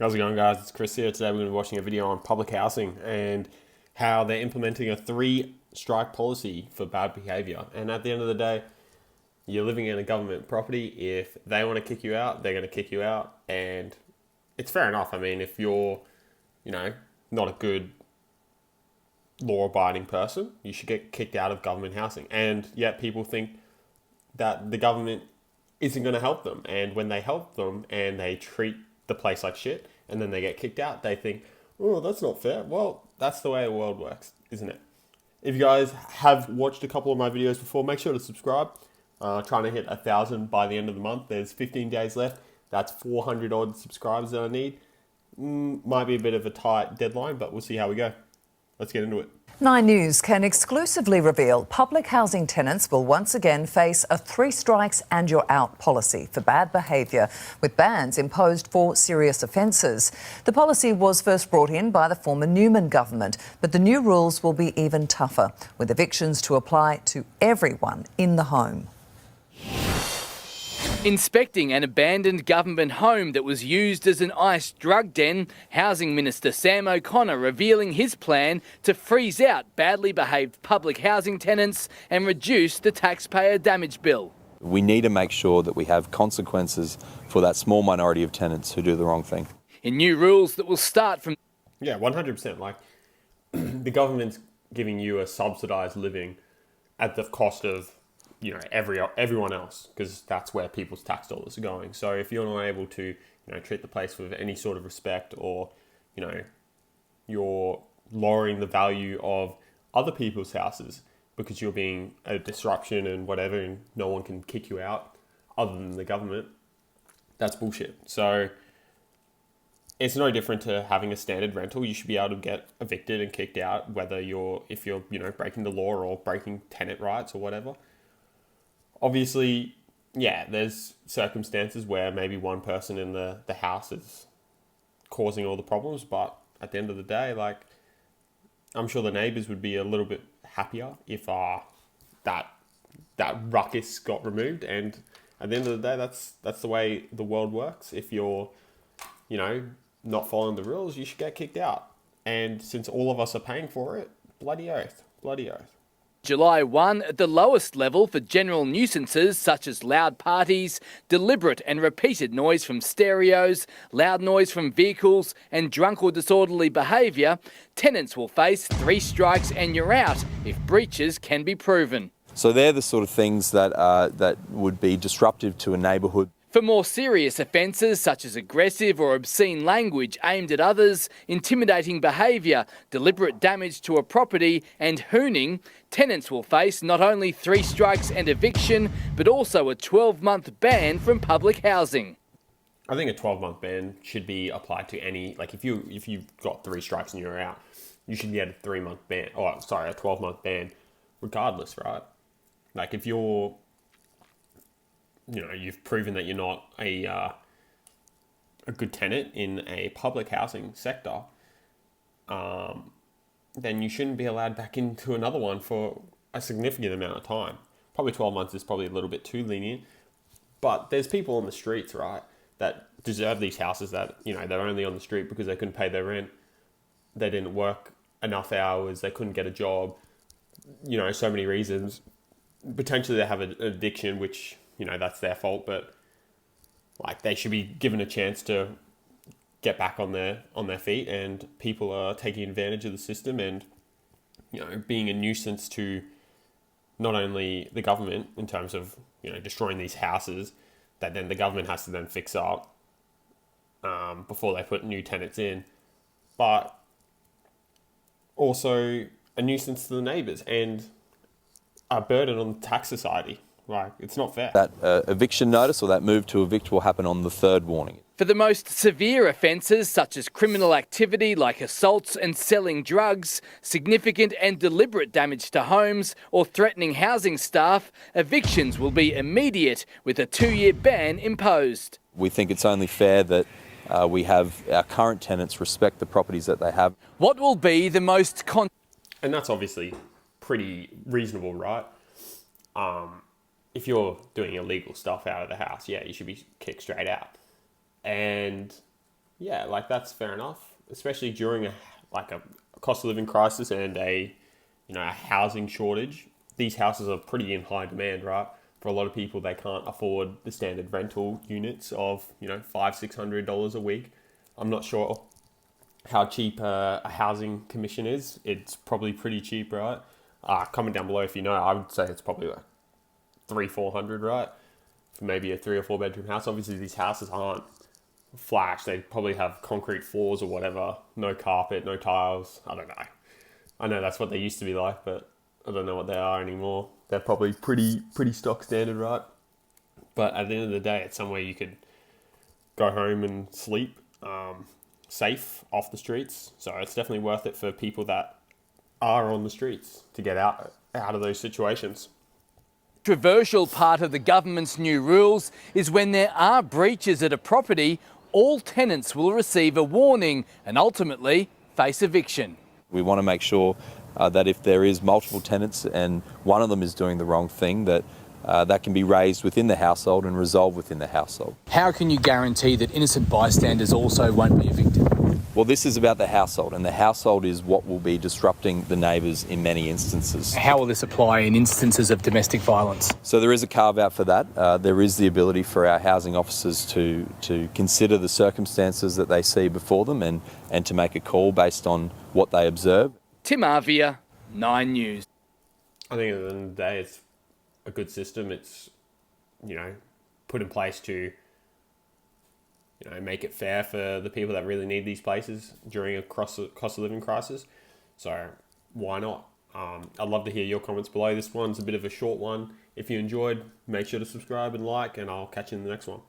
How's it going, guys? It's Chris here. Today we're going to be watching a video on public housing and how they're implementing a 3-strike policy for bad behaviour. And at the end of the day, you're living in a government property. If they want to kick you out, they're going to kick you out. And it's fair enough. I mean, if you're, not a good law-abiding person, you should get kicked out of government housing. And yet people think that the government isn't going to help them. And when they help them and they treat the place like shit and then they get kicked out, they think, oh, that's not fair. Well, that's the way the world works, isn't it? If you guys have watched a couple of my videos before, make sure to subscribe. Trying to hit 1,000 by the end of the month. There's 15 days left. That's 400 odd subscribers that I need. Might be a bit of a tight deadline, but we'll see how we go. Let's get into it. 9 News can exclusively reveal public housing tenants will once again face a 3 strikes and you're out policy for bad behaviour, with bans imposed for serious offences. The policy was first brought in by the former Newman government, but the new rules will be even tougher, with evictions to apply to everyone in the home. Inspecting an abandoned government home that was used as an ICE drug den, Housing Minister Sam O'Connor revealing his plan to freeze out badly behaved public housing tenants and reduce the taxpayer damage bill. We need to make sure that we have consequences for that small minority of tenants who do the wrong thing. In new rules that will start from... Yeah, 100%. Like, the government's giving you a subsidised living at the cost of everyone else, because that's where people's tax dollars are going. So if you're not able to, treat the place with any sort of respect, or, you're lowering the value of other people's houses because you're being a disruption and whatever, and no one can kick you out other than the government, that's bullshit. So it's no different to having a standard rental. You should be able to get evicted and kicked out, if you're breaking the law or breaking tenant rights or whatever. Obviously, yeah, there's circumstances where maybe one person in the house is causing all the problems, but at the end of the day, I'm sure the neighbours would be a little bit happier if that ruckus got removed. And at the end of the day, that's the way the world works. If you're, not following the rules, you should get kicked out. And since all of us are paying for it, bloody oath. July 1 at the lowest level for general nuisances such as loud parties, deliberate and repeated noise from stereos, loud noise from vehicles and drunk or disorderly behaviour, tenants will face 3 strikes and you're out if breaches can be proven. So they're the sort of things that would be disruptive to a neighbourhood. For more serious offences such as aggressive or obscene language aimed at others, intimidating behaviour, deliberate damage to a property and hooning, tenants will face not only 3 strikes and eviction, but also a 12-month ban from public housing. I think a 12-month ban should be applied to any, if you've got 3 strikes and you're out, you should get a 3-month ban, a 12-month ban regardless, right? If you're, you've proven that you're not a good tenant in a public housing sector, then you shouldn't be allowed back into another one for a significant amount of time. Probably 12 months is probably a little bit too lenient, but there's people on the streets, right, that deserve these houses that, they're only on the street because they couldn't pay their rent, they didn't work enough hours, they couldn't get a job, so many reasons. Potentially they have an addiction, which, that's their fault, but they should be given a chance to get back on their feet, and people are taking advantage of the system and, being a nuisance to not only the government in terms of, destroying these houses that then the government has to then fix up before they put new tenants in, but also a nuisance to the neighbours and a burden on the tax society. It's not fair. That eviction notice or that move to evict will happen on the 3rd warning. For the most severe offences such as criminal activity like assaults and selling drugs, significant and deliberate damage to homes or threatening housing staff, evictions will be immediate with a 2-year ban imposed. We think it's only fair that we have our current tenants respect the properties that they have. What will be the most... And that's obviously pretty reasonable, right? If you're doing illegal stuff out of the house, yeah, you should be kicked straight out. And yeah, like that's fair enough, especially during a cost of living crisis and a housing shortage. These houses are pretty in high demand, right? For a lot of people, they can't afford the standard rental units of $500-600 a week. I'm not sure how cheap a housing commission is. It's probably pretty cheap, right? Comment down below if you know. I would say it's probably like 300-400, right? For maybe a 3 or 4 bedroom house. Obviously, these houses aren't flash. They probably have concrete floors or whatever. No carpet, no tiles. I don't know. I know that's what they used to be like, but I don't know what they are anymore. They're probably pretty stock standard, right? But at the end of the day, it's somewhere you could go home and sleep safe off the streets. So it's definitely worth it for people that are on the streets to get out of those situations. Controversial part of the government's new rules is when there are breaches at a property, all tenants will receive a warning and ultimately face eviction. We want to make sure that if there is multiple tenants and one of them is doing the wrong thing, that that can be raised within the household and resolved within the household. How can you guarantee that innocent bystanders also won't be evicted? Well, this is about the household, and the household is what will be disrupting the neighbours in many instances. How will this apply in instances of domestic violence? So there is a carve-out for that. There is the ability for our housing officers to consider the circumstances that they see before them and to make a call based on what they observe. Tim Arvia, 9 News. I think at the end of the day, it's a good system. It's, put in place to, make it fair for the people that really need these places during a cost of living crisis. So why not? I'd love to hear your comments below. This one's a bit of a short one. If you enjoyed, make sure to subscribe and like, and I'll catch you in the next one.